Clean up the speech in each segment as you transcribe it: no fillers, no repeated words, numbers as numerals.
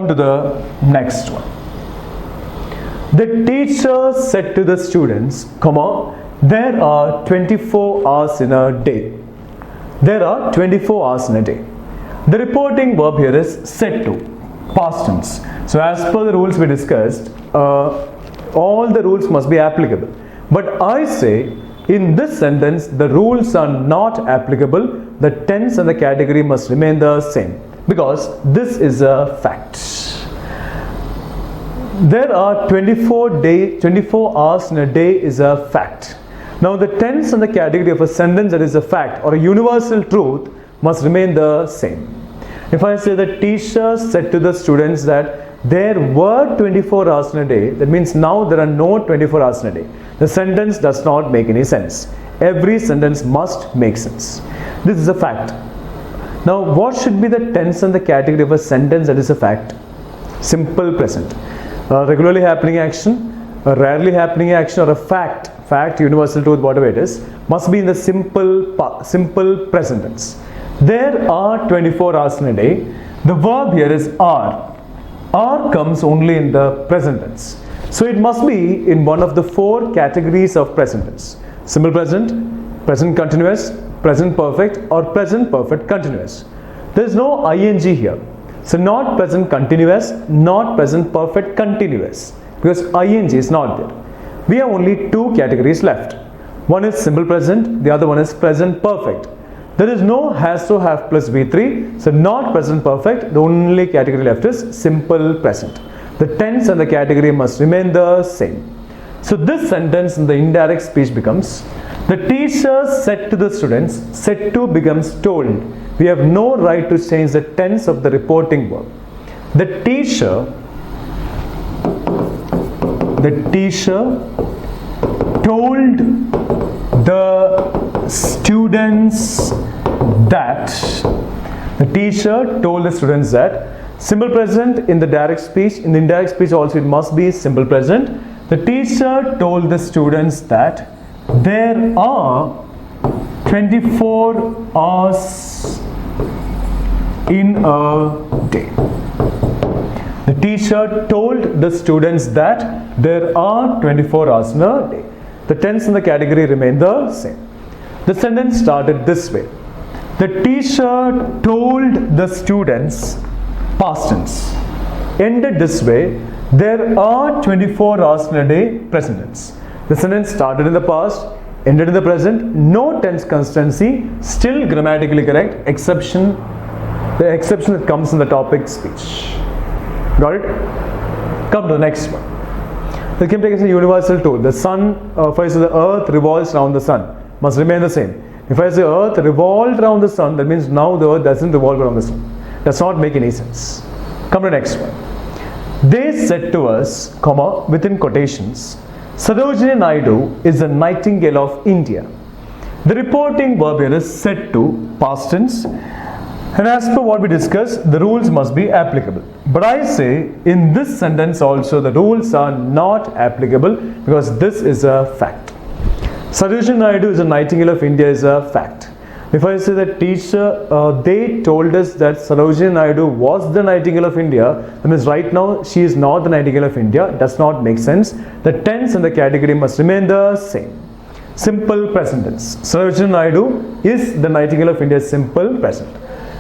Come to the next one. The teacher said to the students, there are 24 hours in a day. There are 24 hours in a day. The reporting verb here is said to, past tense. So as per the rules we discussed, all the rules must be applicable. But I say, in this sentence, the rules are not applicable. The tense and the category must remain the same, because this is a fact. There are 24 hours in a day is a fact. Now the tense and the category of a sentence that is a fact or a universal truth must remain the same. If I say the teacher said to the students that there were 24 hours in a day, that means now there are no 24 hours in a day. The sentence does not make any sense. Every sentence must make sense. This is a fact. Now what should be the tense and the category of a sentence that is a fact? Simple present. Regularly happening action, a rarely happening action, or a fact, universal truth, whatever it is, must be in the simple present tense. There are 24 hours in a day. The verb here is are. Are comes only in the present tense. So it must be in one of the 4 categories of present tense. Simple present, present continuous, present perfect, or present perfect continuous. There is no ing here. So not present continuous, not present perfect continuous, because ing is not there. We have only 2 categories left. One is simple present, the other one is present perfect. There is no has to have plus V3, so not present perfect. The only category left is simple present. The tense and the category must remain the same. So this sentence in the indirect speech becomes, the teacher said to the students, said to becomes told. We have no right to change the tense of the reporting verb. The teacher told the students that. The teacher told the students that. Simple present in the direct speech. In the indirect speech also it must be simple present. The teacher told the students that there are 24 hours in a day. The teacher told the students that there are 24 hours in a day. The tense and the category remain the same. The sentence started this way. The teacher told the students, past tense. Ended this way. There are 24 hours in a day, present tense. The sentence started in the past, ended in the present, no tense constancy, still grammatically correct, the exception that comes in the topic speech. Got it? Come to the next one. The Kim takes a universal tool. The sun, if I say the earth revolves around the sun, must remain the same. If I say earth revolved around the sun, that means now the earth doesn't revolve around the sun. Does not make any sense. Come to the next one. They said to us, within quotations, Sarojini Naidu is the Nightingale of India. The reporting verb here is said to, past tense, and as per what we discussed, the rules must be applicable. But I say, in this sentence also, the rules are not applicable because this is a fact. Sarojini Naidu is the Nightingale of India is a fact. If I say that teacher, they told us that Sarojini Naidu was the Nightingale of India, that means right now she is not the Nightingale of India, does not make sense. The tense and the category must remain the same. Simple present tense. Sarojini Naidu is the Nightingale of India, simple present.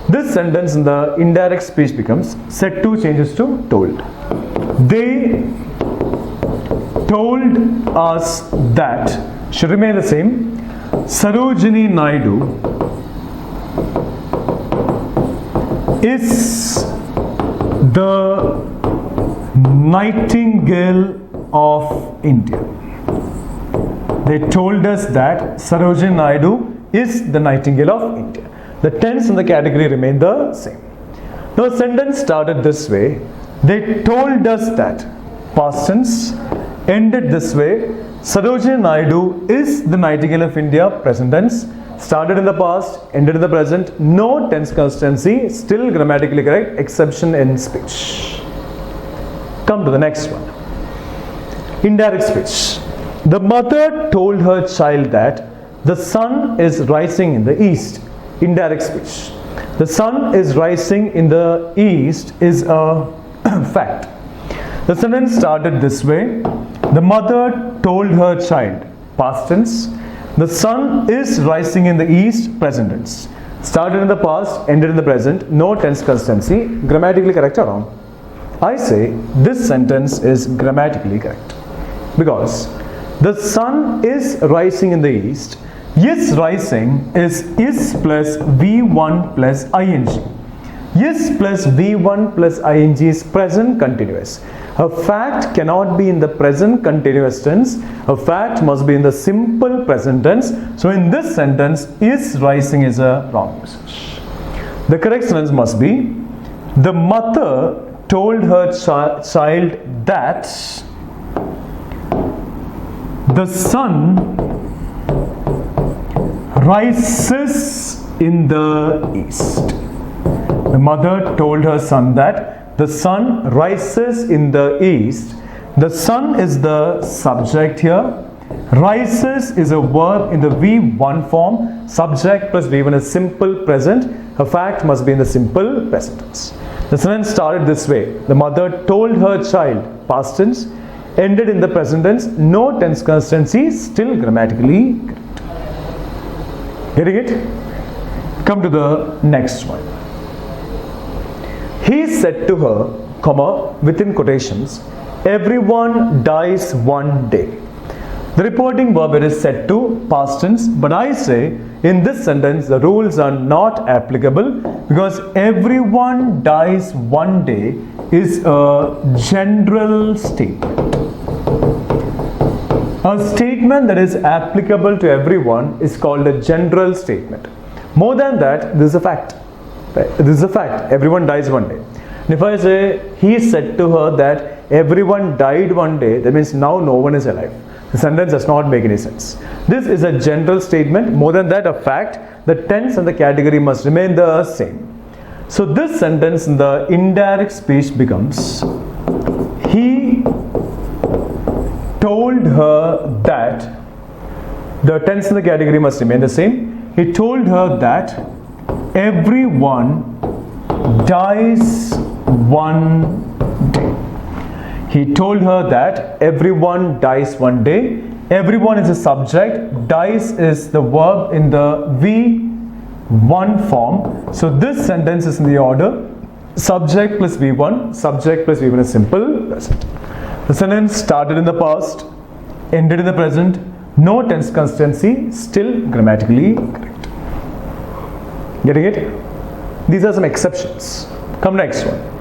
This sentence in the indirect speech becomes said to changes to told. They told us that should remain the same. Sarojini Naidu is the Nightingale of India. They told us that Sarojini Naidu is the Nightingale of India. The tense and the category remain the same. Now the sentence started this way. They told us that, past tense, ended this way. Sarojini Naidu is the Nightingale of India, present tense, started in the past, ended in the present, no tense constancy, still grammatically correct, exception in speech. Come to the next one. Indirect speech. The mother told her child that the sun is rising in the east. Indirect speech. The sun is rising in the east is a fact. The sentence started this way. The mother told her child, past tense. The sun is rising in the east, present tense. Started in the past, ended in the present, no tense consistency. Grammatically correct or wrong? I say this sentence is grammatically correct. Because the sun is rising in the east. Is rising is plus V1 plus ing. Is plus V1 plus ing is present continuous. A fact cannot be in the present continuous tense. A fact must be in the simple present tense. So in this sentence, is rising is a wrong usage. The correct sentence must be, the mother told her child that the sun rises in the east. The mother told her son that the sun rises in the east. The sun is the subject here. Rises is a verb in the V1 form. Subject plus V1 is simple present. A fact must be in the simple present tense. The sentence started this way. The mother told her child, past tense, ended in the present tense, no tense consistency, still grammatically correct. Getting it? Come to the next one. He said to her, comma, within quotations, everyone dies one day. The reporting verb is said to, past tense, but I say in this sentence the rules are not applicable because everyone dies one day is a general statement. A statement that is applicable to everyone is called a general statement. More than that, this is a fact. This is a fact. Everyone dies one day. And if I say, he said to her that everyone died one day, that means now no one is alive. The sentence does not make any sense. This is a general statement. More than that, a fact. The tense and the category must remain the same. So this sentence in the indirect speech becomes, he told her that, the tense and the category must remain the same. He told her that everyone dies one day. He told her that everyone dies one day. Everyone is a subject. Dies is the verb in the V1 form. So this sentence is in the order subject plus V1. Subject plus V1 is simple present. The sentence started in the past, ended in the present, no tense consistency, still grammatically correct. Getting it? These are some exceptions. Come next one.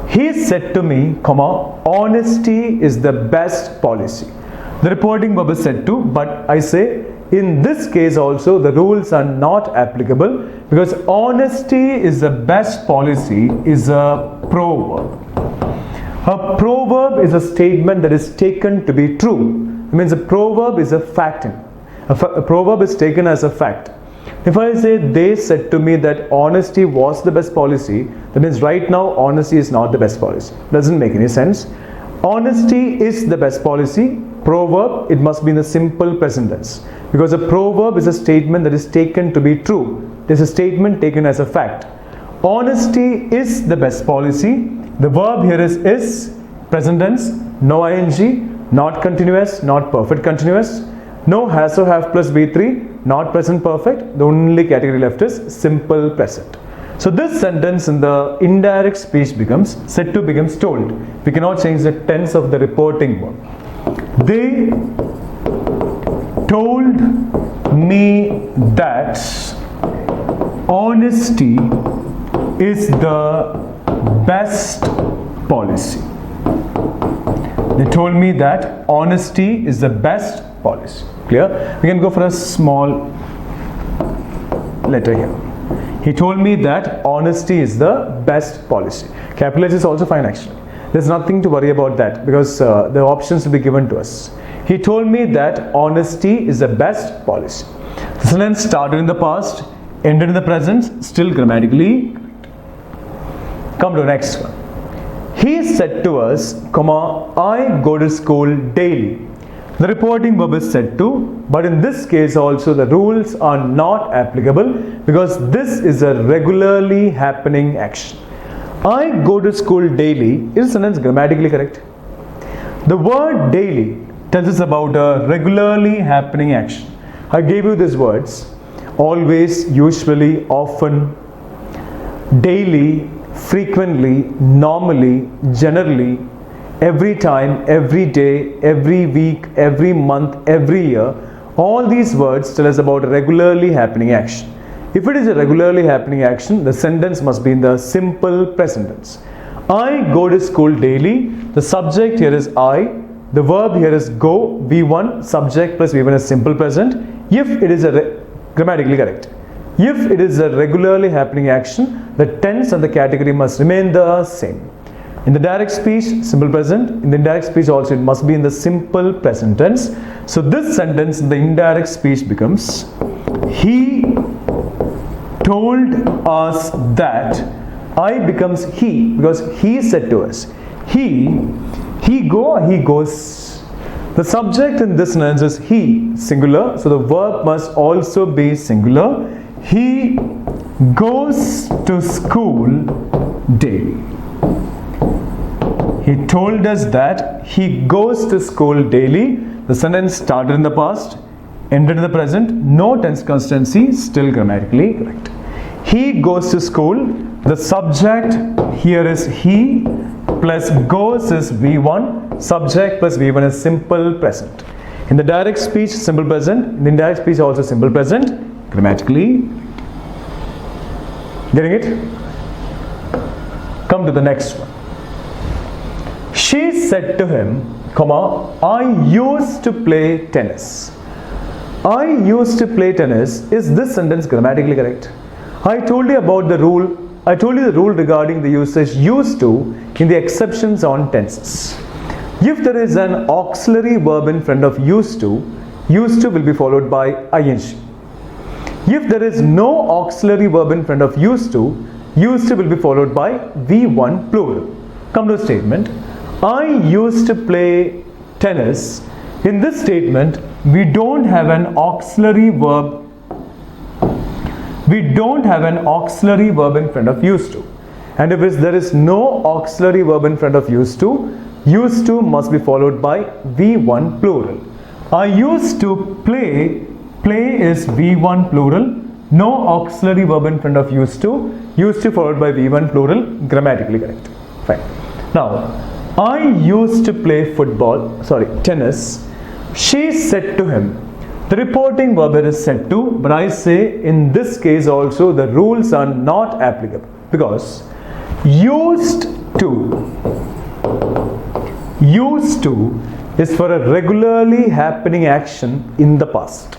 He said to me, comma, honesty is the best policy. The reporting verb is said to, but I say in this case also the rules are not applicable because honesty is the best policy is a proverb. A proverb is a statement that is taken to be true. It means a proverb is a fact. A proverb is taken as a fact. If I say they said to me that honesty was the best policy, that means right now honesty is not the best policy. Doesn't make any sense. Honesty is the best policy. Proverb, it must be in the simple present tense. Because a proverb is a statement that is taken to be true. There's a statement taken as a fact. Honesty is the best policy. The verb here is present tense, no ing, not continuous, not perfect continuous, no has or have plus V3, not present perfect. The only category left is simple present. So this sentence in the indirect speech becomes, said to becomes told. We cannot change the tense of the reporting verb. They told me that honesty is the best policy. They told me that honesty is the best policy. Clear? We can go for a small letter here. He told me that honesty is the best policy. Capital H is also fine actually. There's nothing to worry about that because the options will be given to us. He told me that honesty is the best policy. The sentence started in the past, ended in the present, still grammatically correct. Come to the next one. He said to us, comma, I go to school daily. The reporting verb is said to, but in this case also the rules are not applicable because this is a regularly happening action. I go to school daily is the sentence grammatically correct? The word daily tells us about a regularly happening action. I gave you these words: always, usually, often, daily, frequently, normally, generally, every time, every day, every week, every month, every year. All these words tell us about a regularly happening action. If it is a regularly happening action, the sentence must be in the simple present tense. I go to school daily. The subject here is I. The verb here is go, V1, subject plus V1 is simple present. If it is grammatically correct. If it is a regularly happening action, the tense and the category must remain the same. In the direct speech, simple present. In the indirect speech also, it must be in the simple present tense. So this sentence in the indirect speech becomes: he told us that. I becomes he, because he said to us. He go, he goes. The subject in this sentence is he, singular, so the verb must also be singular. He goes to school daily. He told us that he goes to school daily. The sentence started in the past, ended in the present, no tense consistency, still grammatically correct. He goes to school. The subject here is he, plus goes is V1, subject plus V1 is simple present. In the direct speech, simple present. In the indirect speech also simple present, grammatically. Getting it? Come to the next one. She said to him, I used to play tennis. I used to play tennis. Is this sentence grammatically correct? I told you about the rule. I told you the rule regarding the usage used to in the exceptions on tenses. If there is an auxiliary verb in front of used to will be followed by ing. If there is no auxiliary verb in front of used to will be followed by V1 plural. Come to the statement. I used to play tennis. In this statement, we don't have an auxiliary verb. We don't have an auxiliary verb in front of used to. And if there is no auxiliary verb in front of used to must be followed by V1 plural. I used to play. Play is V1 plural. No auxiliary verb in front of used to followed by V1 plural, grammatically correct. Fine. Now, I used to play tennis. She said to him. The reporting verb is said to, but I say in this case also the rules are not applicable, because used to is for a regularly happening action in the past.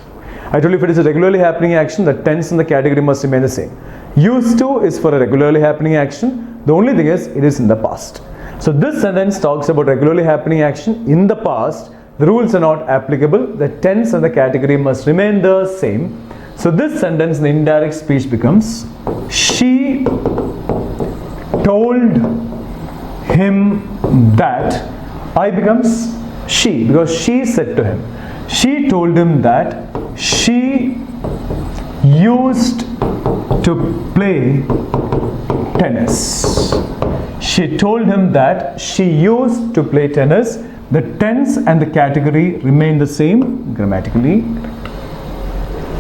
I told you if it is a regularly happening action, the tense and the category must remain the same. Used to is for a regularly happening action. The only thing is it is in the past. So this sentence talks about regularly happening action in the past. The rules are not applicable. The tense and the category must remain the same. So this sentence in the indirect speech becomes: she told him that. I becomes she, because she said to him. She told him that she used to play tennis. She told him that she used to play tennis. The tense and the category remain the same, grammatically.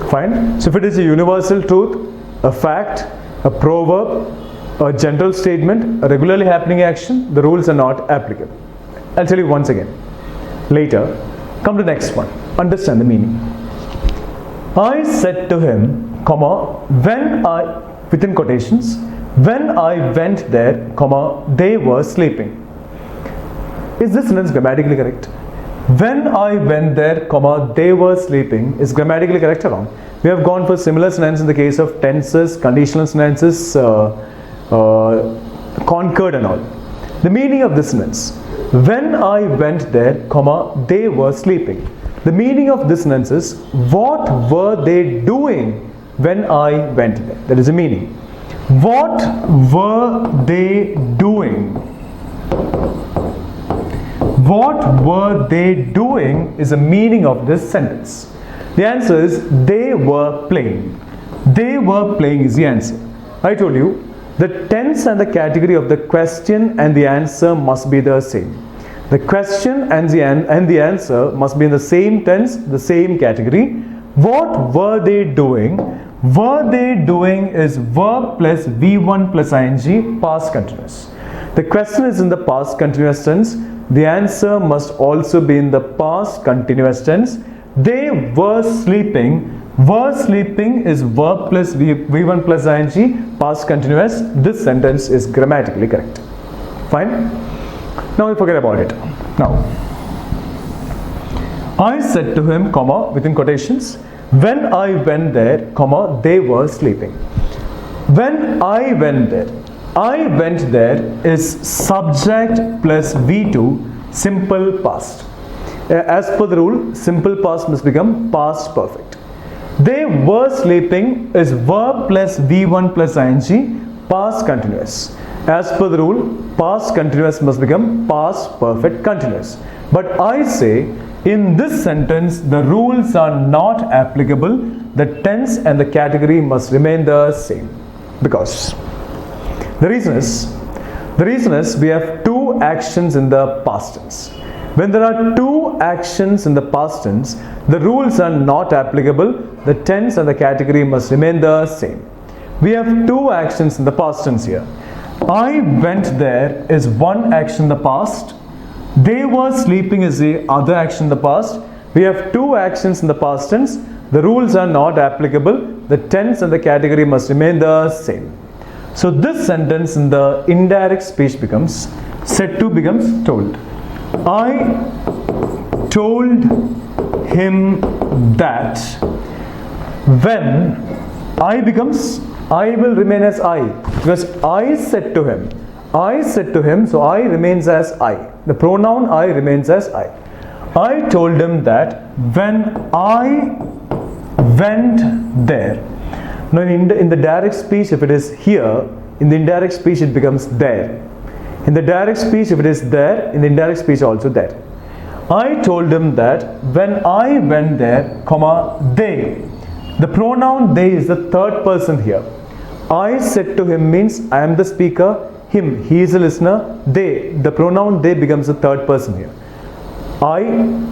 Fine. So if it is a universal truth, a fact, a proverb, a general statement, a regularly happening action, the rules are not applicable. I'll tell you once again later. Come to the next one. Understand the meaning. I said to him, when I, within quotations, when I went there, they were sleeping. Is this sentence grammatically correct? When I went there, they were sleeping is grammatically correct or wrong? We have gone for similar sentence in the case of tenses, conditional sentences, conquered and all. The meaning of this sentence: when I went there, they were sleeping. The meaning of this sentence is: what were they doing when I went there? That is the meaning. What were they doing? What were they doing is the meaning of this sentence. The answer is they were playing. They were playing is the answer. I told you the tense and the category of the question and the answer must be the same. The question and the answer must be in the same tense, the same category. What were they doing? Were they doing is verb plus V1 plus ing, past continuous. The question is in the past continuous tense. The answer must also be in the past continuous tense. They were sleeping. Were sleeping is verb plus V1 plus ing, past continuous. This sentence is grammatically correct. Fine? Now we forget about it. Now, I said to him, comma, within quotations, when I went there, comma, they were sleeping. When I went there is subject plus V2, simple past. As per the rule, simple past must become past perfect. They were sleeping is verb plus V1 plus ing, past continuous. As per the rule, past continuous must become past perfect continuous. But I say, in this sentence, the rules are not applicable. The tense and the category must remain the same. Because the reason is we have two actions in the past tense. When there are two actions in the past tense, the rules are not applicable. The tense and the category must remain the same. We have two actions in the past tense here. I went there is one action in the past. They were sleeping is the other action in the past. We have two actions in the past tense. The rules are not applicable. The tense and the category must remain the same. So this sentence in the indirect speech becomes, said to becomes told. I told him that. When I becomes, I will remain as I, because I said to him, so I remains as I. The pronoun I remains as I. I told him that when I went there. Now in the direct speech, if it is here, in the indirect speech it becomes there. In the direct speech, if it is there, in the indirect speech also there. I told him that when I went there, comma, they. The pronoun they is the third person here. I said to him means I am the speaker, him, he is a listener, they, the pronoun they becomes the third person here. I,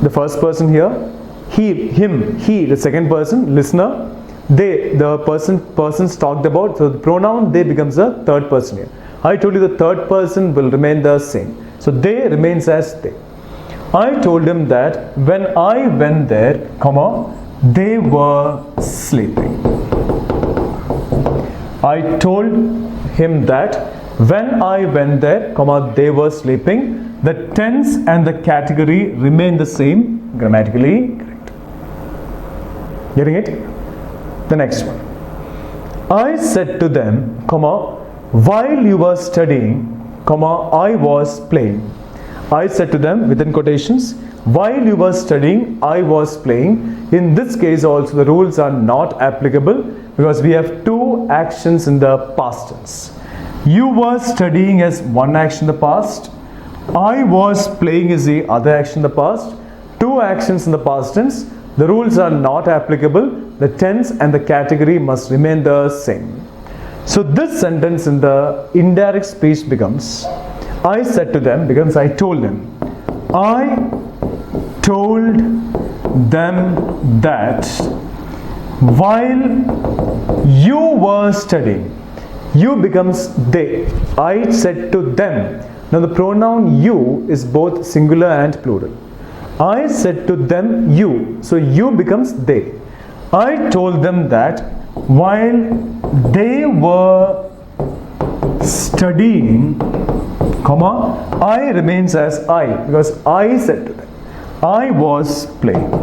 the first person here, he, him, he, the second person, listener, they, the persons talked about, so the pronoun they becomes the third person here. I told you the third person will remain the same. So they remains as they. I told him that when I went there, comma, they were sleeping. I told him that when I went there, comma, they were sleeping. The tense and the category remain the same, grammatically correct. Getting it? The next one. I said to them, comma, while you were studying, comma, I was playing. I said to them, within quotations, while you were studying, I was playing. In this case also the rules are not applicable because we have two actions in the past tense. You were studying as one action in the past. I was playing is the other action in the past. Two actions in the past tense. The rules are not applicable. The tense and the category must remain the same. So this sentence in the indirect speech becomes, I said to them becomes I told them. I told them that while you were studying, you becomes they. I said to them. Now the pronoun you is both singular and plural. I said to them you. So you becomes they. I told them that while they were studying, comma, I remains as I because I said to them. I was playing.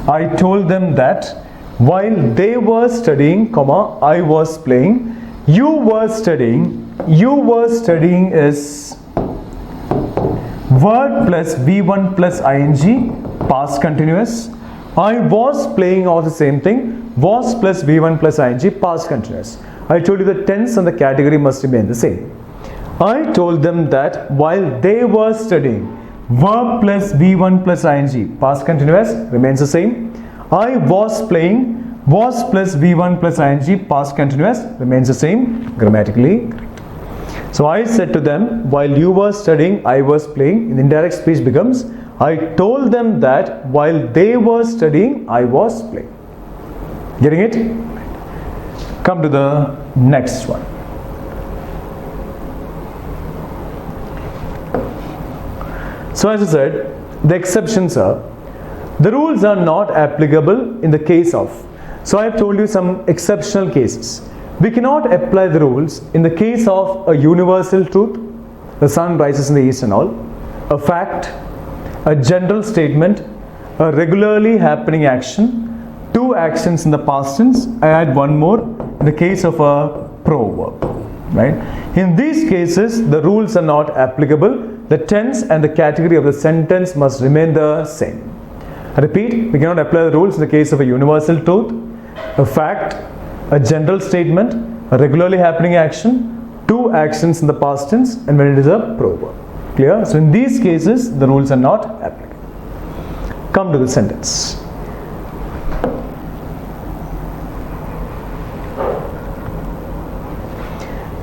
I told them that while they were studying, comma, I was playing. You were studying is verb plus V1 plus ing, past continuous. I was playing also the same thing, was plus V1 plus ing, past continuous. I told you the tense and the category must remain the same. I told them that while they were studying, verb plus V1 plus ing, past continuous, remains the same. I was playing, Was plus V1 plus ing, past continuous, remains the same, grammatically correct. So I said to them, while you were studying, I was playing. In indirect speech becomes, I told them that while they were studying, I was playing. Getting it? Come to the next one. So as I said, the exceptions are, the rules are not applicable in the case of. So I have told you some exceptional cases. We cannot apply the rules in the case of a universal truth, the sun rises in the east and all, a fact, a general statement, a regularly happening action, two actions in the past tense. I add one more in the case of a proverb, right? In these cases, the rules are not applicable. The tense and the category of the sentence must remain the same. I repeat, we cannot apply the rules in the case of a universal truth, a fact, a general statement, a regularly happening action, two actions in the past tense, and when it is a proverb. Clear? So in these cases, the rules are not applicable. Come to the sentence.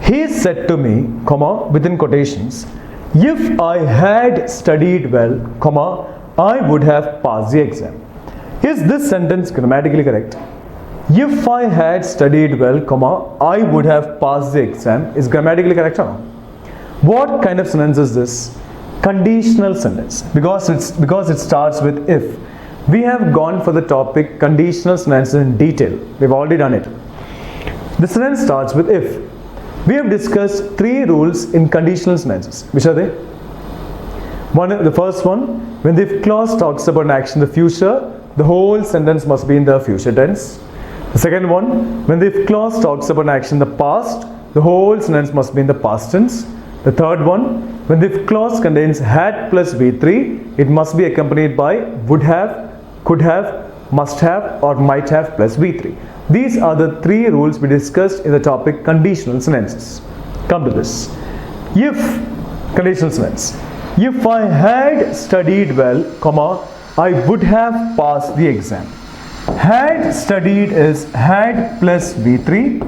He said to me, comma, within quotations, if I had studied well, comma, I would have passed the exam. Is this sentence grammatically correct? If I had studied well, comma, I would have passed the exam is grammatically correct or not? What kind of sentence is this? Conditional sentence, because it starts with if. We have gone for the topic conditional sentences in detail. We've already done it. The sentence starts with if. We have discussed three rules in conditional sentences. Which are they? The first one, when the if clause talks about an action in the future, the whole sentence must be in the future tense. The second one, when the if clause talks about an action in the past, the whole sentence must be in the past tense. The third one, when the if clause contains had plus V3, it must be accompanied by would have, could have, must have, or might have plus V3. These are the three rules we discussed in the topic conditional sentences. Come to this. If, conditional sentence, if I had studied well, comma, I would have passed the exam. Had studied is had plus V3.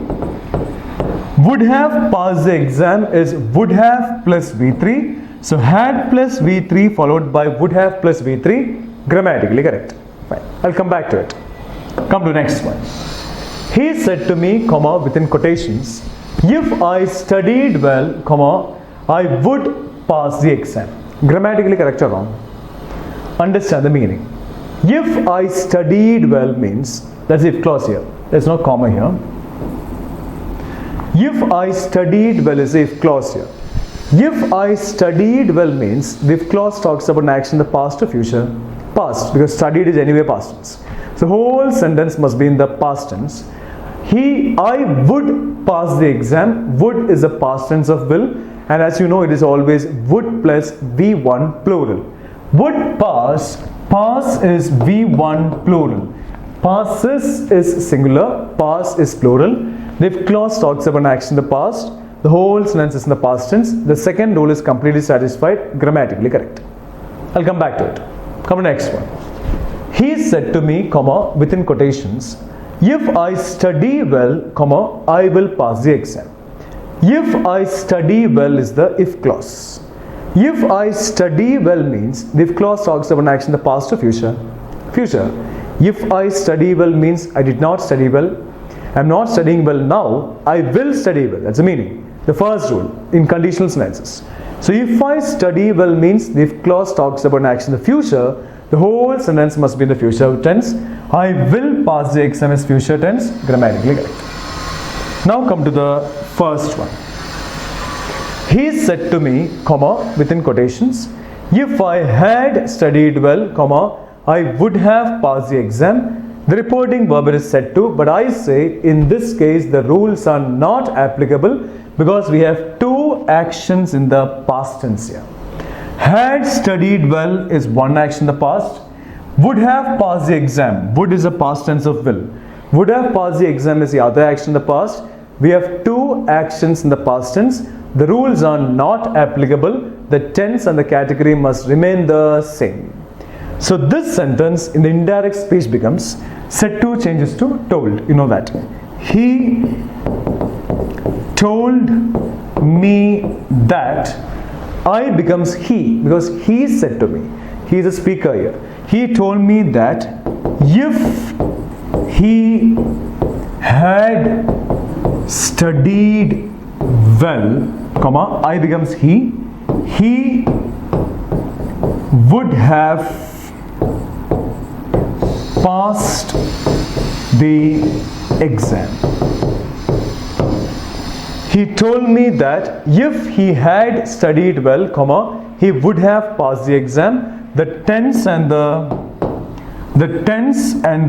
Would have passed the exam is would have plus V3. So had plus V3 followed by would have plus V3, grammatically correct. Fine. I'll come back to it. Come to the next one. He said to me, comma, within quotations, if I studied well, comma, I would pass the exam. Grammatically correct or wrong? Understand the meaning. If I studied well means, that's the if clause here. There's no comma here. If I studied well is the if clause here. If I studied well means the if clause talks about an action in the past or future. Past, because studied is anyway past tense. So whole sentence must be in the past tense. I would pass the exam. Would is a past tense of will, and as you know, it is always would plus V1 plural. Would pass is V1 plural. Passes is singular, pass is plural. The if clause talks about an action in the past, the whole sentence is in the past tense. The second rule is completely satisfied, grammatically correct. I'll come back to it. Come to the next one. He said to me, comma, within quotations, if I study well, comma, I will pass the exam. If I study well is the if clause. If I study well means the if clause talks about an action in the past or future. Future. If I study well means I did not study well. I'm not studying well now. I will study well. That's the meaning. The first rule in conditional sentences. So if I study well means the if clause talks about an action in the future, the whole sentence must be in the future tense. I will pass the exam is future tense, grammatically correct. Now come to the first one. He said to me, comma, within quotations, if I had studied well, comma, I would have passed the exam. The reporting verb is said to, but I say in this case the rules are not applicable because we have two actions in the past tense here. Had studied well is one action in the past. Would have passed the exam. Would is a past tense of will. Would have passed the exam is the other action in the past. We have two actions in the past tense. The rules are not applicable. The tense and the category must remain the same. So this sentence in the indirect speech becomes said to changes to told. You know that. He told me that. I becomes he because he said to me. He is a speaker here. He told me that if he had studied well, comma, I becomes he would have passed the exam. He told me that if he had studied well, comma, he would have passed the exam. The tense and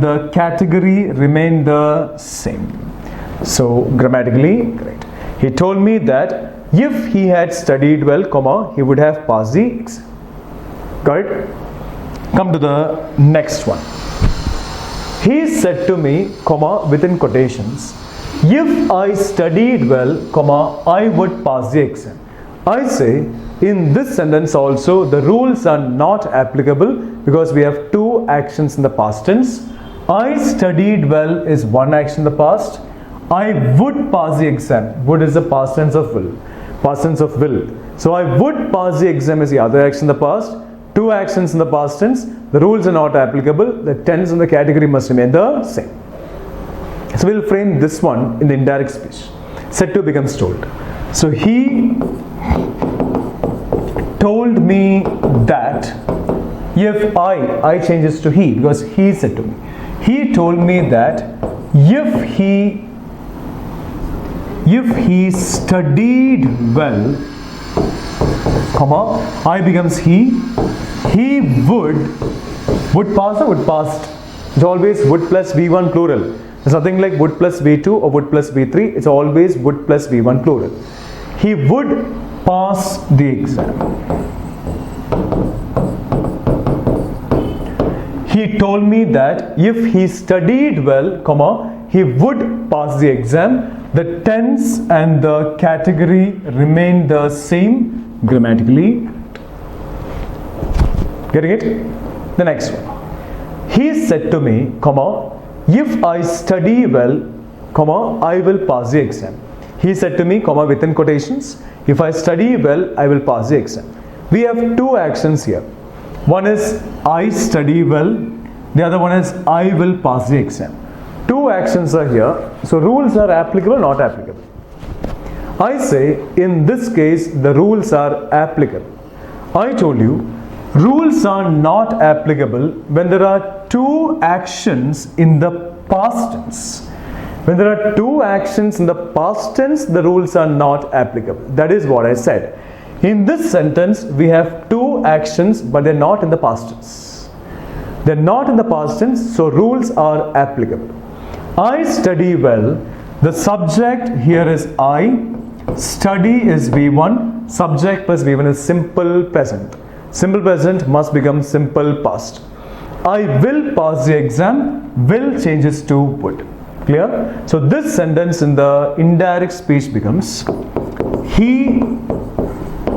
the category remain the same. So grammatically correct. He told me that if he had studied well, comma, he would have passed the exam. Got it? Come to the next one. He said to me, comma, within quotations, if I studied well, comma, I would pass the exam. I say, in this sentence also, the rules are not applicable because we have two actions in the past tense. I studied well is one action in the past. I would pass the exam. Would is the past tense of will. Past tense of will. So I would pass the exam is the other action in the past. Two actions in the past tense. The rules are not applicable. The tense and the category must remain the same. So we'll frame this one in the indirect speech. Said to becomes told. So he told me that if I changes to he because he said to me. He told me that if he studied well, comma, I becomes he would pass or would passed. It's always would plus V1 plural. There's nothing like would plus V2 or would plus V3. It's always would plus V1 plural. He would pass the exam. He told me that if he studied well, comma, he would pass the exam. The tense and the category remain the same grammatically. Getting it? The next one. He said to me, comma, if I study well, comma, I will pass the exam. He said to me, comma, within quotations, if I study well, I will pass the exam. We have two actions here. One is I study well. The other one is I will pass the exam. Two actions are here. So rules are applicable, not applicable. I say in this case the rules are applicable. I told you rules are not applicable when there are two actions in the past tense. When there are two actions in the past tense, the rules are not applicable. That is what I said. In this sentence, we have two actions, but they're not in the past tense. They're not in the past tense, so rules are applicable. I study well. The subject here is I. Study is V1. Subject plus V1 is simple present. Simple present must become simple past. I will pass the exam. Will changes to would. Clear? So this sentence in the indirect speech becomes he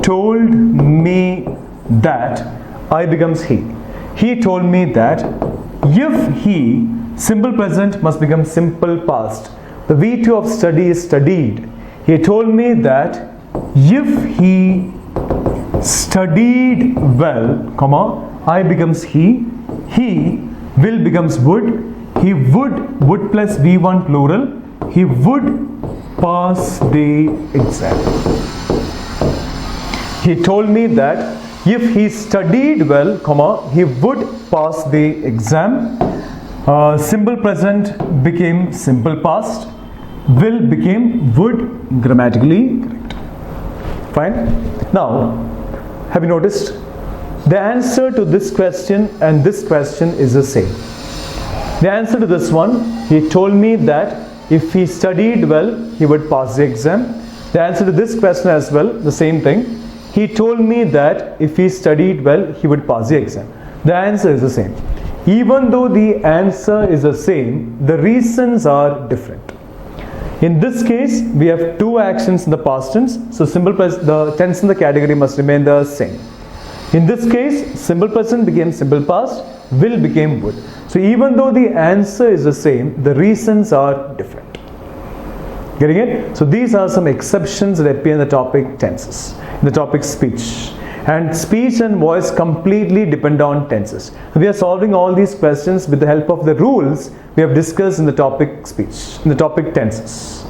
told me that. I becomes he. He told me that if he, simple present must become simple past. The V2 of study is studied. He told me that if he studied well, comma, I becomes he will becomes would. He would plus V1 plural. He would pass the exam. He told me that if he studied well, comma, he would pass the exam. Simple present became simple past. Will became would, grammatically correct. Fine. Now, have you noticed? The answer to this question and this question is the same. The answer to this one, he told me that if he studied well, he would pass the exam. The answer to this question as well, the same thing. He told me that if he studied well, he would pass the exam. The answer is the same. Even though the answer is the same, the reasons are different. In this case, we have two actions in the past tense, so the tense and the category must remain the same. In this case, simple present became simple past, will became would. So even though the answer is the same, the reasons are different. Getting it? So these are some exceptions that appear in the topic tenses, in the topic speech. And speech and voice completely depend on tenses. We are solving all these questions with the help of the rules we have discussed in the topic speech, in the topic tenses.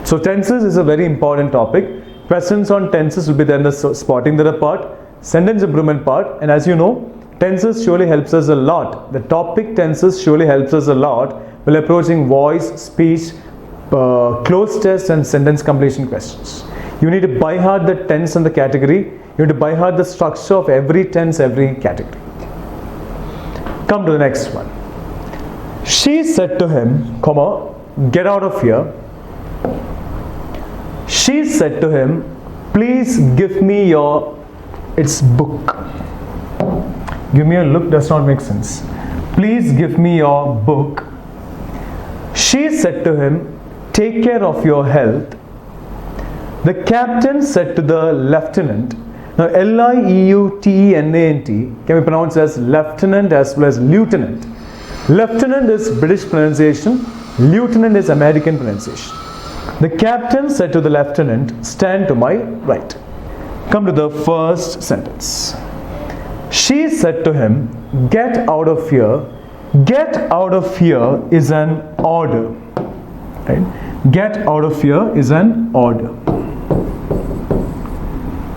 So tenses is a very important topic. Questions on tenses will be there in the spotting the part, sentence improvement part, and as you know, tenses surely helps us a lot. The topic tenses surely helps us a lot while approaching voice, speech, close test and sentence completion questions. You need to by heart the tense and the category. You need to by heart the structure of every tense, every category. Come to the next one. She said to him, comma, get out of here. She said to him, please give me your, its book. Give me a look does not make sense. Please give me your book. She said to him, take care of your health. The captain said to the lieutenant. Now L-I-E-U-T-E-N-A-N-T can be pronounced as lieutenant as well as lieutenant. Lieutenant is British pronunciation, lieutenant is American pronunciation. The captain said to the lieutenant, stand to my right. Come to the first sentence. She said to him, get out of here. Get out of here is an order. Right? Get out of here is an order.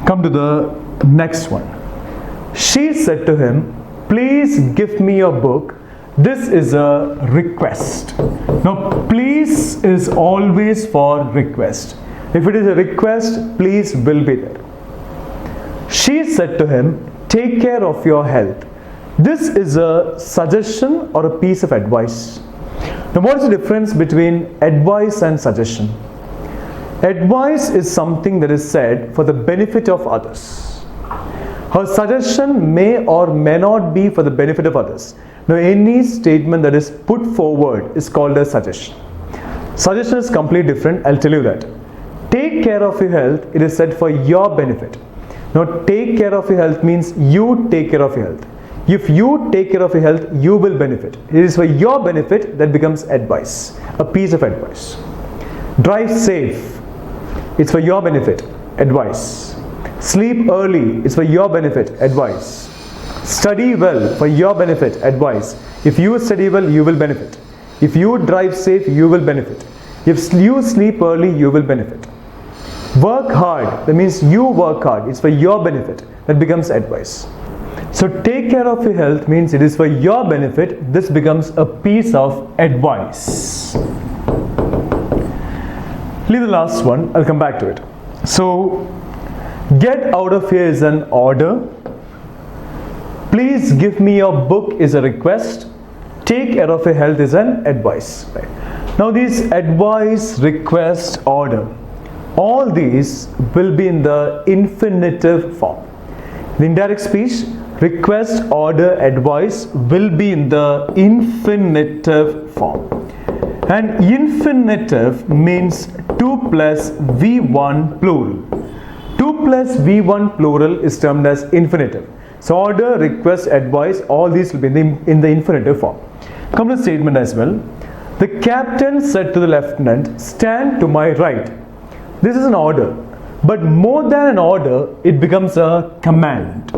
Come to the next one. She said to him, please give me your book. This is a request. Now, please is always for request. If it is a request, please will be there. She said to him, take care of your health. This is a suggestion or a piece of advice. Now, what is the difference between advice and suggestion? Advice is something that is said for the benefit of others. Her suggestion may or may not be for the benefit of others. Now, any statement that is put forward is called a suggestion. Suggestion is completely different. I'll tell you that. Take care of your health. It is said for your benefit. Now, take care of your health means you take care of your health. If you take care of your health, you will benefit. It is for your benefit that becomes advice, a piece of advice. Drive safe. It's for your benefit, advice. Sleep early. It's for your benefit, advice. Study well, for your benefit, advice. If you study well, you will benefit. If you drive safe, you will benefit. If you sleep early, you will benefit. Work hard. That means you work hard. It's for your benefit. That becomes advice. So take care of your health means it is for your benefit. This becomes a piece of advice. Leave the last one. I'll come back to it. So get out of here is an order. Please give me your book is a request. Take care of your health is an advice. Right? Now these advice, request, order, all these will be in the infinitive form. The indirect speech, request, order, advice will be in the infinitive form. And infinitive means 2 plus V1 plural. 2 plus V1 plural is termed as infinitive. So order, request, advice, all these will be in the infinitive form. Come to the statement as well. The captain said to the lieutenant, stand to my right. This is an order. But more than an order, it becomes a command.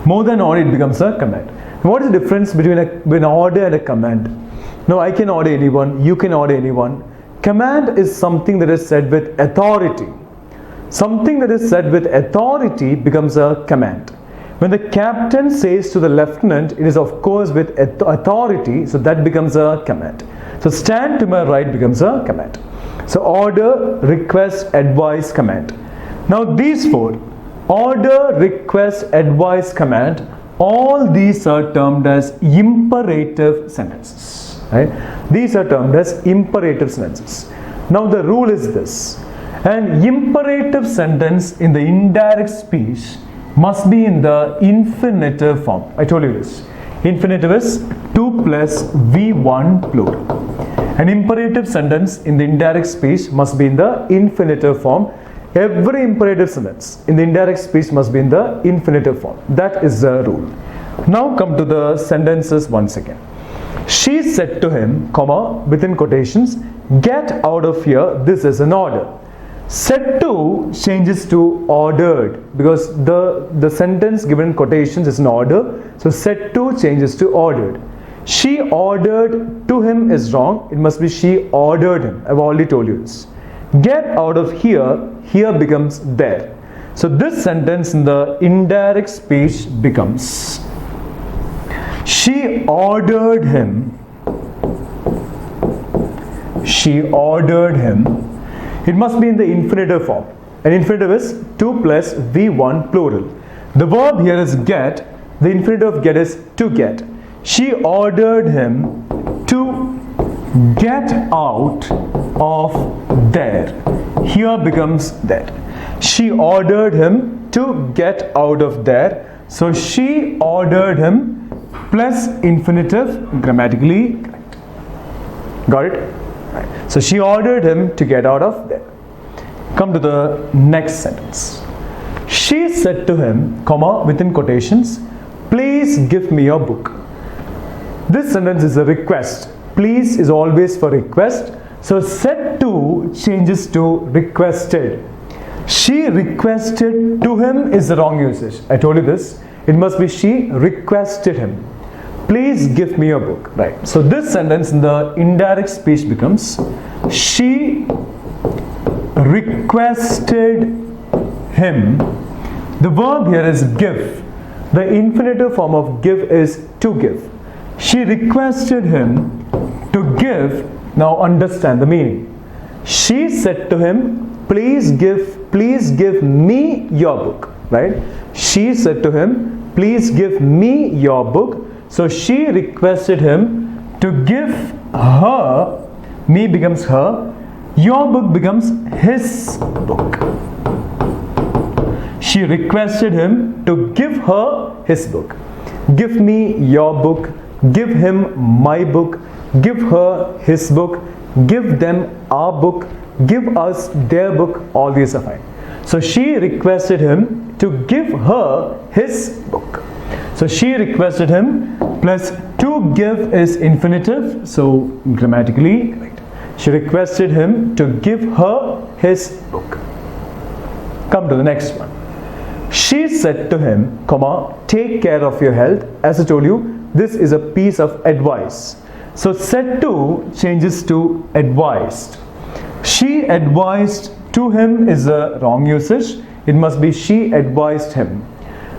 More than an order, it becomes a command. What is the difference between an order and a command? Now, I can order anyone, you can order anyone. Command is something that is said with authority. Something that is said with authority becomes a command. When the captain says to the lieutenant, it is of course with authority, so that becomes a command. So stand to my right becomes a command. So order, request, advice, command. Now these four, order, request, advice, command, all these are termed as imperative sentences. Right? These are termed as imperative sentences. Now the rule is this. An imperative sentence in the indirect speech must be in the infinitive form. I told you this. Infinitive is 2 plus V1 plural. An imperative sentence in the indirect speech must be in the infinitive form. every imperative sentence in the indirect speech must be in the infinitive form. That is the rule. Now come to the sentences once again. She said to him, comma, within quotations, get out of here, this is an order. Said to changes to ordered because the sentence given in quotations is an order. So said to changes to ordered. She ordered to him is wrong. It must be she ordered him. I've already told you this. Get out of here, here becomes there. So this sentence in the indirect speech becomes, she ordered him. She ordered him. It must be in the infinitive form. An infinitive is 2 plus V1 plural. The verb here is get. The infinitive of get is to get. She ordered him to get out of there. Here becomes there. She ordered him to get out of there. So she ordered him plus infinitive, grammatically correct. Got it? Right. So she ordered him to get out of there. Come to the next sentence. She said to him, comma, within quotations, please give me your book. This sentence is a request. Please is always for request. So said to changes to requested. She requested to him is the wrong usage. I told you this. It must be she requested him. Please give me your book. Right. So this sentence in the indirect speech becomes, she requested him. The verb here is give. The infinitive form of give is to give. She requested him to give. Now understand the meaning. She said to him, please give me your book. Right? She said to him, please give me your book. So she requested him to give her. Me becomes her. Your book becomes his book. She requested him to give her his book. Give me your book. Give him my book. Give her his book. Give them our book. Give us their book. All these are fine. So she requested him to give her his book. So she requested him plus to give is infinitive. So grammatically correct. She requested him to give her his book. Come to the next one. She said to him, comma, take care of your health. As I told you, this is a piece of advice. So said to changes to advised. She advised to him is a wrong usage. It must be she advised him.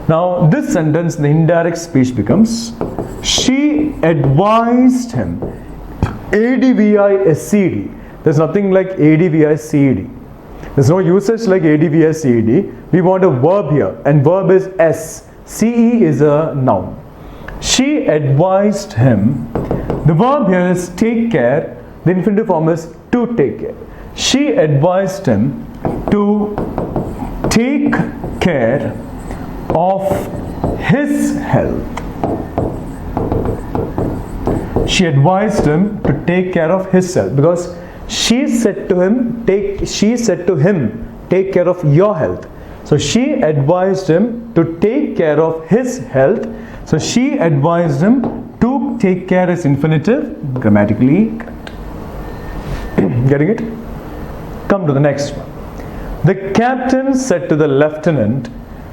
Now this sentence, the indirect speech becomes, she advised him. ADVISCD. There's nothing like ADVICD. There's no usage like ADVICD. We want a verb here, and verb is S. CE is a noun. She advised him. The verb here is take care. The infinitive form is to take care. She advised him to take care of his health. She advised him to take care of his health because she said to him, take care of your health. So she advised him to take care of his health. So she advised him to take care is infinitive, grammatically correct. Getting it? Come to the next one. The captain said to the lieutenant,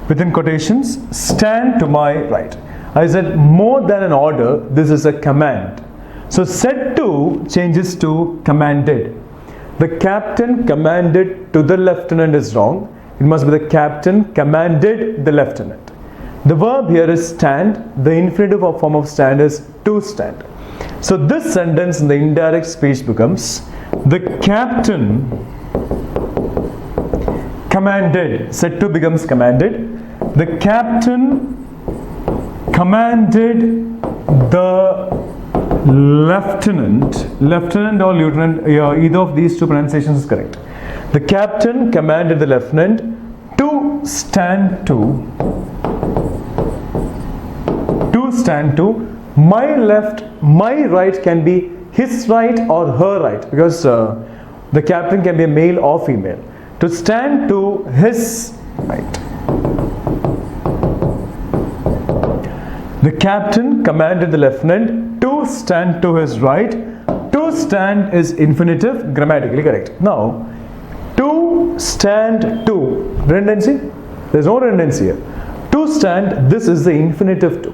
within quotations, stand to my right. I said more than an order, this is a command. So said to changes to commanded. The captain commanded to the lieutenant is wrong. It must be the captain commanded the lieutenant. The verb here is stand. The infinitive form of stand is to stand. So this sentence in the indirect speech becomes, the captain commanded. Said to becomes commanded. The captain commanded the lieutenant or lieutenant, either of these two pronunciations is correct. The captain commanded the lieutenant to stand to my left, my right can be his right or her right, because the captain can be a male or female. to stand to his right. The captain commanded the lieutenant to stand to his right. To stand is infinitive, grammatically correct. Now, to stand to, redundancy? There's no redundancy here. To stand, this is the infinitive to.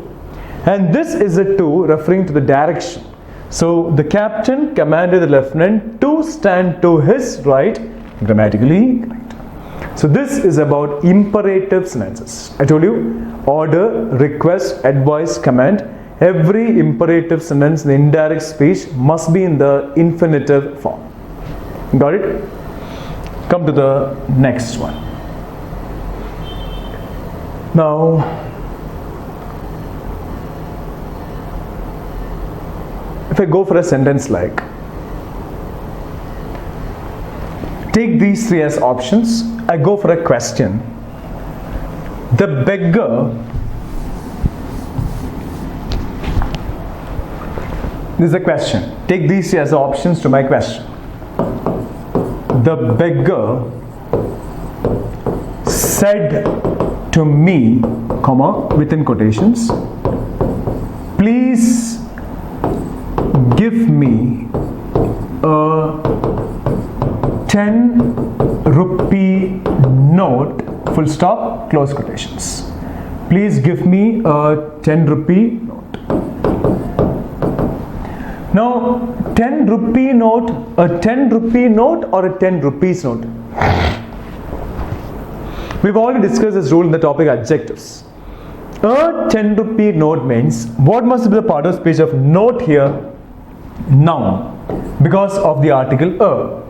And this is a to referring to the direction. So, the captain commanded the lieutenant to stand to his right, grammatically correct. So this is about imperative sentences. I told you, order, request, advice, command. Every imperative sentence in the indirect speech must be in the infinitive form. Got it? Come to the next one. Now, if I go for a sentence like, take these three as options. I go for a question. The beggar, this is a question. Take these three as options to my question. The beggar said to me, comma, within quotations, please give me a 10 rupee note, full stop, close quotations. Please give me a 10 rupee note. Now, 10 rupee note, a 10 rupee note or a 10 rupees note? We've already discussed this rule in the topic adjectives. A 10 rupee note means, what must be the part of speech of note here? Noun, because of the article a.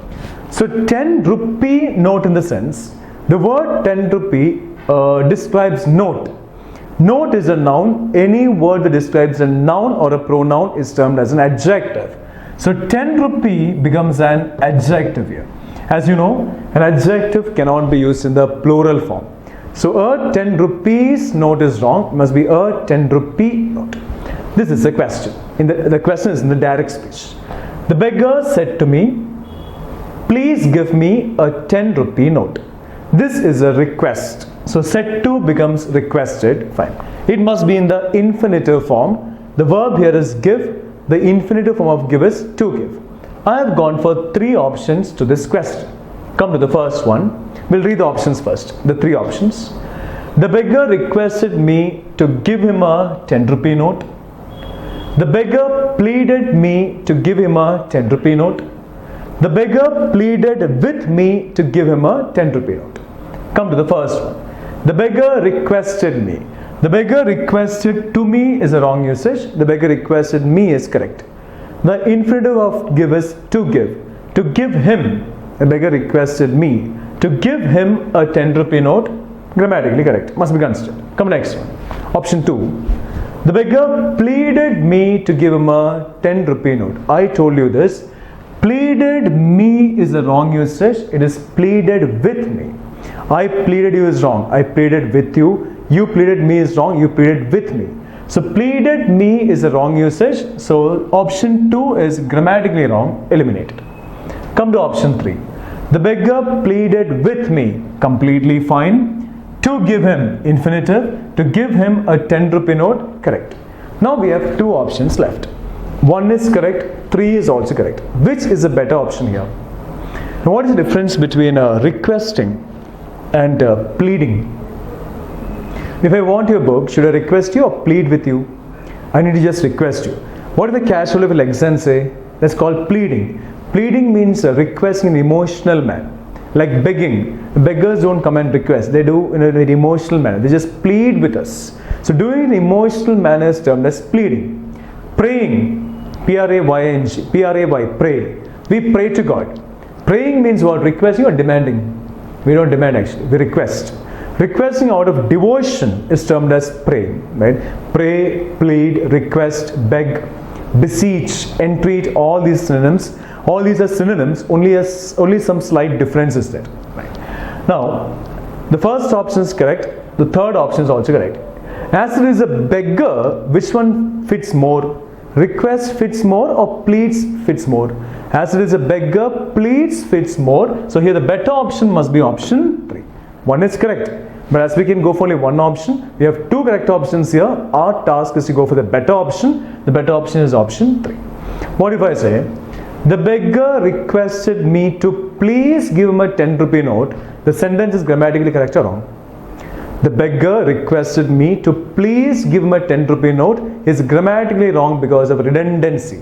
So 10 rupee note in the sense, the word 10 rupee describes note. Note is a noun. Any word that describes a noun or a pronoun is termed as an adjective. So 10 rupee becomes an adjective here. As you know, an adjective cannot be used in the plural form. So a 10 rupees note is wrong. It must be a 10 rupee note. This is the question. The question is in the direct speech. The beggar said to me, please give me a 10 rupee note. This is a request. So said to becomes requested. Fine. It must be in the infinitive form. The verb here is give. The infinitive form of give is to give. I have gone for three options to this question. Come to the first one. We'll read the options first. The three options. The beggar requested me to give him a 10 rupee note. The beggar pleaded me to give him a 10 rupee note. The beggar pleaded with me to give him a 10 rupee note. Come to the first one. The beggar requested me. The beggar requested to me is a wrong usage. The beggar requested me is correct. The infinitive of give is to give. To give him, the beggar requested me to give him a 10 rupee note, grammatically correct. Must be considered. Come next one. Option 2. The beggar pleaded me to give him a 10 rupee note. I told you this. Pleaded me is the wrong usage. It is pleaded with me. I pleaded you is wrong. I pleaded with you. You pleaded me is wrong. You pleaded with me. So pleaded me is the wrong usage. So option 2 is grammatically wrong. Eliminated. Come to option 3. The beggar pleaded with me. Completely fine. To give him, infinitive. To give him a 10 rupee note, correct. Now we have two options left. 1 is correct. 3 is also correct. Which is a better option here? Now what is the difference between requesting and pleading? If I want your book, should I request you or plead with you? I need to just request you. What if I casually will exam say? That's called pleading. Pleading means requesting in an emotional manner. Like begging. Beggars don't come and request. They do in a very emotional manner. They just plead with us. So doing in emotional manner is termed as pleading. Praying. P-R-A-Y-N-G. P-R-A-Y. Pray. We pray to God. Praying means what? Requesting or demanding? We don't demand actually. We request. Requesting out of devotion is termed as praying. Right? Pray, plead, request, beg, beseech, entreat, all these synonyms. All these are synonyms, only some slight difference is there. Right. Now, the first option is correct, the third option is also correct. As there is a beggar, which one fits more? Request fits more or pleads fits more? As it is a beggar pleads fits more. So here the better option must be option 3. 1 is correct. But as we can go for only one option, we have 2 correct options here. Our task is to go for the better option. The better option is option 3. What if I say, the beggar requested me to please give him a 10 rupee note? The sentence is grammatically correct or wrong? The beggar requested me to please give him a 10 rupee note is grammatically wrong because of redundancy.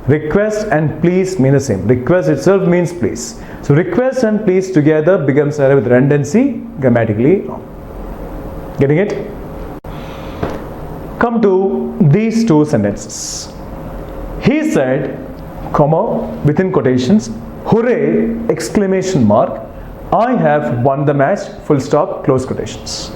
Request and please mean the same. Request itself means please. So request and please together becomes with redundancy, grammatically wrong. Getting it? Come to these 2 sentences. He said, comma, within quotations, hooray, exclamation mark, I have won the match, full stop, close quotations.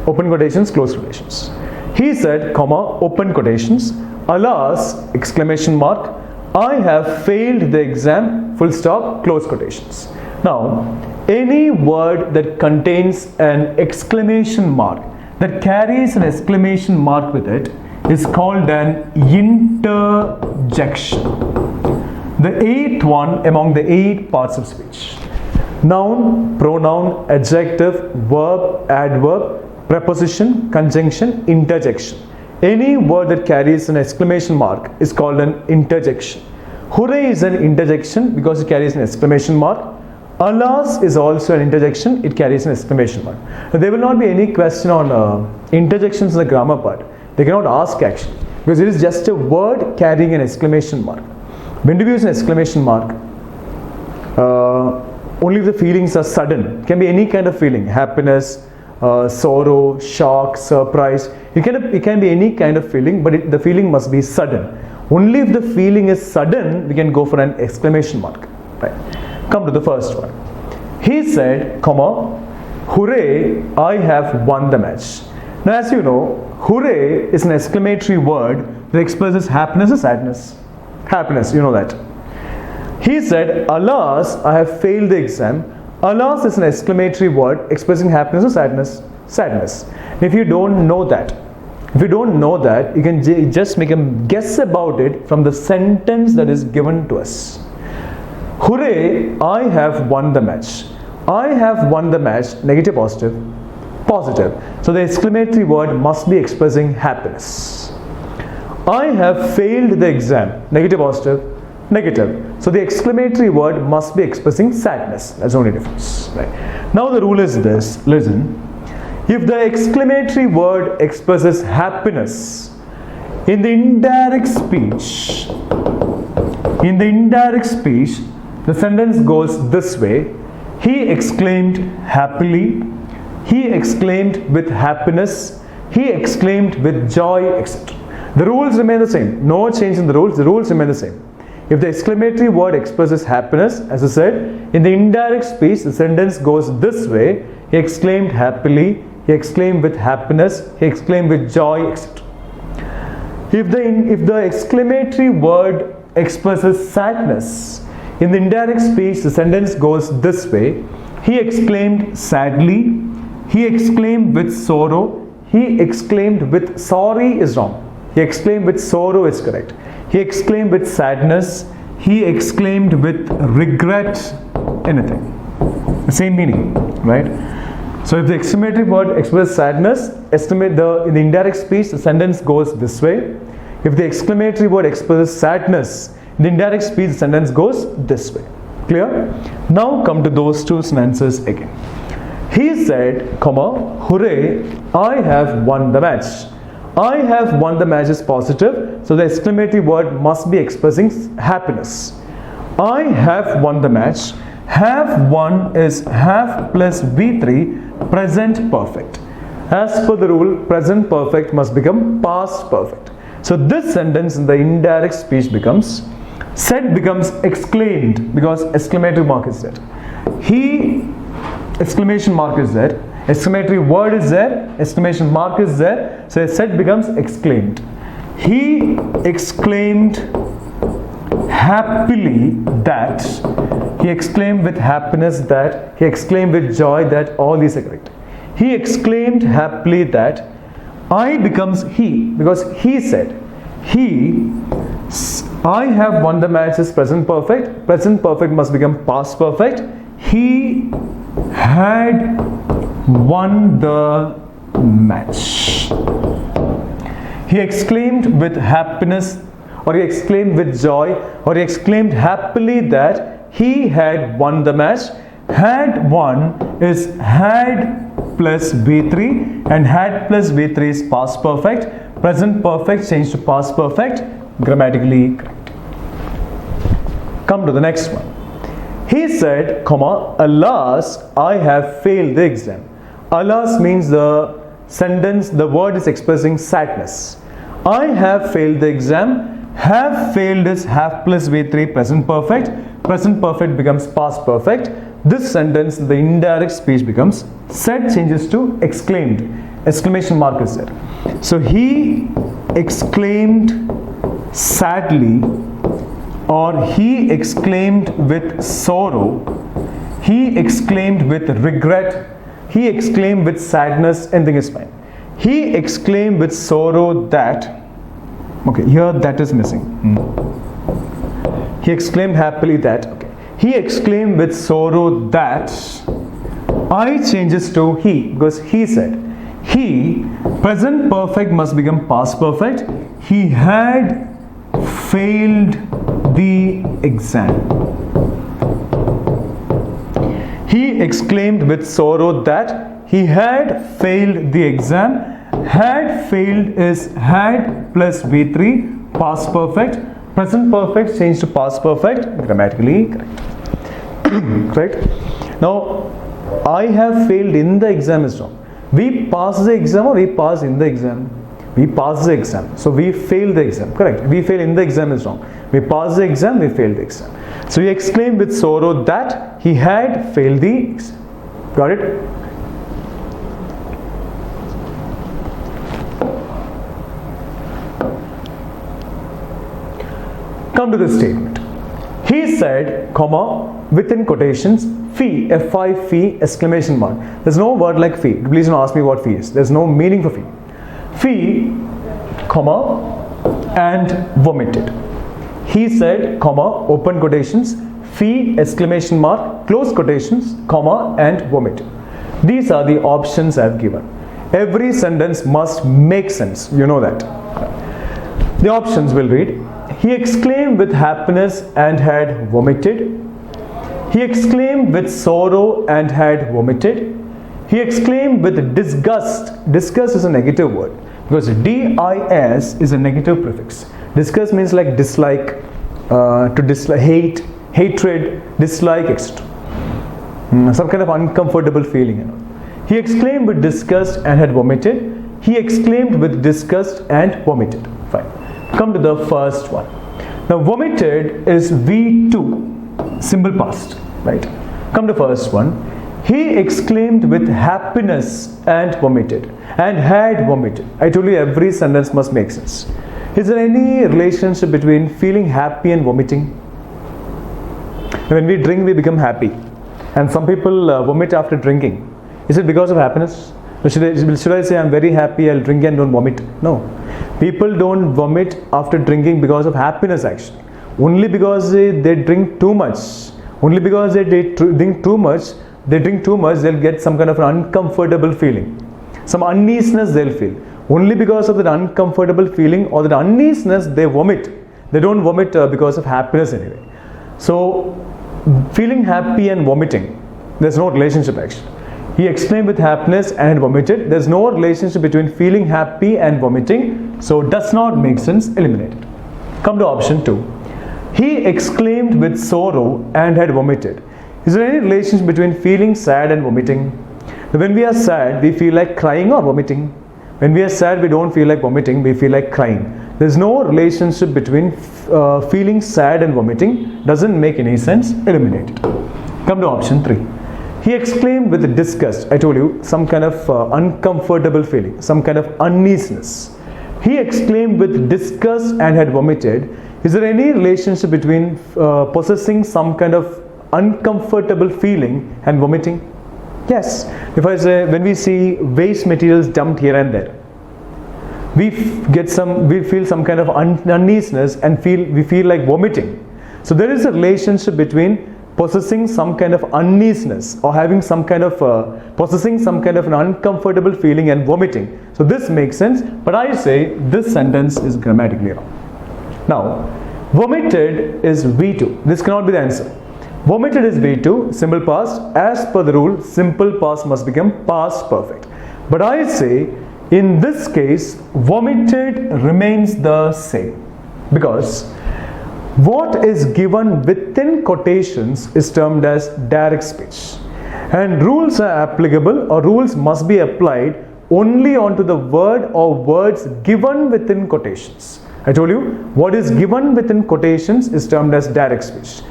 Open quotations, close quotations. He said, comma, open quotations, alas, exclamation mark, I have failed the exam, full stop, close quotations. Now, any word that contains an exclamation mark, that carries an exclamation mark with it, is called an interjection. The 8th one among the 8 parts of speech. Noun, pronoun, adjective, verb, adverb, preposition, conjunction, interjection. Any word that carries an exclamation mark is called an interjection. Hooray is an interjection because it carries an exclamation mark. Alas is also an interjection, it carries an exclamation mark. Now, there will not be any question on interjections in the grammar part. They cannot ask actually, because it is just a word carrying an exclamation mark. When do we use an exclamation mark? Only if the feelings are sudden. It can be any kind of feeling, happiness, sorrow, shock, surprise. It can be any kind of feeling, but the feeling must be sudden. Only if the feeling is sudden, we can go for an exclamation mark. Right. Come to the first one. He said, comma, hooray, I have won the match. Now as you know, hooray is an exclamatory word that expresses happiness or sadness. Happiness, you know that. He said, alas, I have failed the exam. Alas is an exclamatory word expressing happiness or sadness. Sadness. If you don't know that, you can just make a guess about it from the sentence that is given to us. Hooray, I have won the match. I have won the match, negative, positive, positive. So the exclamatory word must be expressing happiness. I have failed the exam, negative, positive, negative. So the exclamatory word must be expressing sadness. That's the only difference. Right. Now the rule is this, listen. If the exclamatory word expresses happiness in the indirect speech, the sentence goes this way. He exclaimed happily. He exclaimed with happiness. He exclaimed with joy, etc. The rules remain the same. No change in the rules. The rules remain the same. If the exclamatory word expresses happiness, as I said, in the indirect speech, the sentence goes this way. He exclaimed happily. He exclaimed with happiness. He exclaimed with joy, etc. If the exclamatory word expresses sadness, in the indirect speech, the sentence goes this way. He exclaimed sadly. He exclaimed with sorrow. He exclaimed with sorry is wrong. He exclaimed with sorrow is correct. He exclaimed with sadness. He exclaimed with regret, anything. The same meaning, right? So if the exclamatory word expresses sadness, in the indirect speech, the sentence goes this way. If the exclamatory word expresses sadness, in the indirect speech, the sentence goes this way. Clear? Now come to those 2 sentences again. He said, comma, hooray, I have won the match. I have won the match is positive, so the exclamatory word must be expressing happiness. I have won the match. Have won is have plus V3, present perfect. As per the rule, present perfect must become past perfect. So this sentence in the indirect speech becomes, said becomes exclaimed because exclamatory mark is there. He, exclamation mark is there. Exclamatory word is there, exclamation mark is there, so said becomes exclaimed. He exclaimed happily that, he exclaimed with happiness that, he exclaimed with joy that, all these are correct. He exclaimed happily that, I becomes he, because he said. I have won the match is present perfect. Present perfect must become past perfect. He had won the match. He exclaimed with happiness, or he exclaimed with joy, or he exclaimed happily that he had won the match. Had won is had plus V3, and had plus V3 is past perfect. Present perfect changed to past perfect, grammatically correct. Come to the next one. He said, comma, alas, I have failed the exam. Alas means the sentence, the word is expressing sadness. I have failed the exam. Have failed is have plus V3, present perfect. Present perfect becomes past perfect. This sentence, the indirect speech becomes said changes to exclaimed. Exclamation mark is there. So he exclaimed sadly, or he exclaimed with sorrow, he exclaimed with regret, he exclaimed with sadness, anything is fine. He exclaimed with sorrow that, okay, here that is missing. He exclaimed happily that, okay. He exclaimed with sorrow that, I changes to he, because he said, he, present perfect must become past perfect. He had failed the exam. He exclaimed with sorrow that he had failed the exam. Had failed is had plus V3, past perfect. Present perfect changed to past perfect, grammatically correct. Correct? Now, I have failed in the exam is wrong. We pass the exam or we pass in the exam? We pass the exam. So we fail the exam. Correct. We fail in the exam is wrong. We pass the exam, we fail the exam. So he exclaimed with sorrow that he had failed the exam. Got it? Come to the statement. He said, comma, within quotations, fee, F-I, fee, exclamation mark. There's no word like fee. Please don't ask me what fee is. There's no meaning for fee. Fee, comma, and vomited. He said, comma, open quotations, fee, exclamation mark, close quotations, comma, and vomited. These are the options I've given. Every sentence must make sense. You know that. The options will read, he exclaimed with happiness and had vomited. He exclaimed with sorrow and had vomited. He exclaimed with disgust. Disgust is a negative word because D-I-S is a negative prefix. Disgust means like dislike, to dislike, hate, hatred, dislike, etc. Some kind of uncomfortable feeling. You know. He exclaimed with disgust and had vomited. He exclaimed with disgust and vomited. Fine. Come to the first one. Now vomited is V2, simple past, right? Come to first one. He exclaimed with happiness and vomited and had vomited. I told you every sentence must make sense. Is there any relationship between feeling happy and vomiting? When we drink, we become happy. And some people vomit after drinking. Is it because of happiness? Or should I say I'm very happy, I'll drink and don't vomit? No. People don't vomit after drinking because of happiness actually. Only because they drink too much. Only because they drink too much, they'll get some kind of an uncomfortable feeling. Some uneasiness they'll feel. Only because of that uncomfortable feeling or that uneasiness they vomit. They don't vomit because of happiness anyway. So feeling happy and vomiting, there's no relationship actually. He exclaimed with happiness and vomited. There's no relationship between feeling happy and vomiting. So does not make sense. Eliminate it. Come to option 2. He exclaimed with sorrow and had vomited. Is there any relationship between feeling sad and vomiting? When we are sad, we feel like crying or vomiting. When we are sad, we don't feel like vomiting, we feel like crying. There's no relationship between feeling sad and vomiting. Doesn't make any sense. Eliminate it. Come to option 3. He exclaimed with disgust. I told you, some kind of uncomfortable feeling, some kind of uneasiness. He exclaimed with disgust and had vomited. Is there any relationship between possessing some kind of uncomfortable feeling and vomiting? Yes. If I say, when we see waste materials dumped here and there, we feel some kind of uneasiness and we feel like vomiting. So there is a relationship between possessing some kind of uneasiness or having some kind of possessing some kind of an uncomfortable feeling and vomiting. So this makes sense, but I say this sentence is grammatically wrong. Now, vomited is V2. This cannot be the answer. Vomited is V2, simple past. As per the rule, simple past must become past perfect. But I say, in this case, vomited remains the same, because what is given within quotations is termed as direct speech, and rules are applicable, or rules must be applied only onto the word or words given within quotations. I told you, what is given within quotations is termed as direct speech.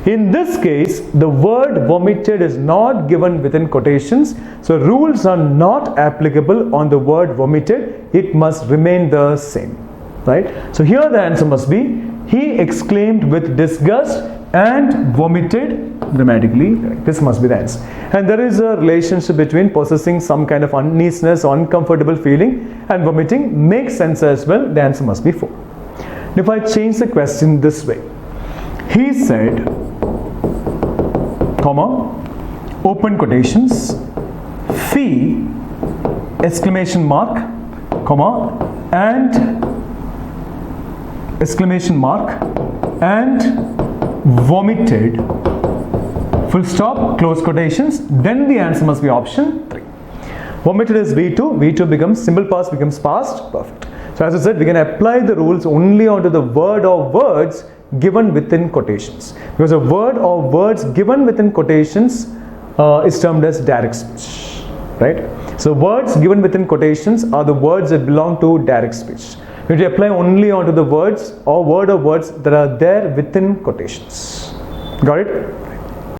In this case, the word vomited is not given within quotations, so rules are not applicable on the word vomited. It must remain the same, right? So here the answer must be, he exclaimed with disgust and vomited, grammatically. This must be the answer. And there is a relationship between possessing some kind of uneasiness or uncomfortable feeling and vomiting. Makes sense as well. The answer must be 4. If I change the question this way, he said, comma, open quotations, fee, exclamation mark, comma, and exclamation mark, and vomited, full stop, close quotations. Then the answer must be option 3. Vomited is V2. V2 becomes, simple past becomes past perfect. So as I said, we can apply the rules only onto the word or words given within quotations, because a word or words given within quotations is termed as direct speech, right? So words given within quotations are the words that belong to direct speech. We have to apply only onto the words or word or words that are there within quotations. Got it?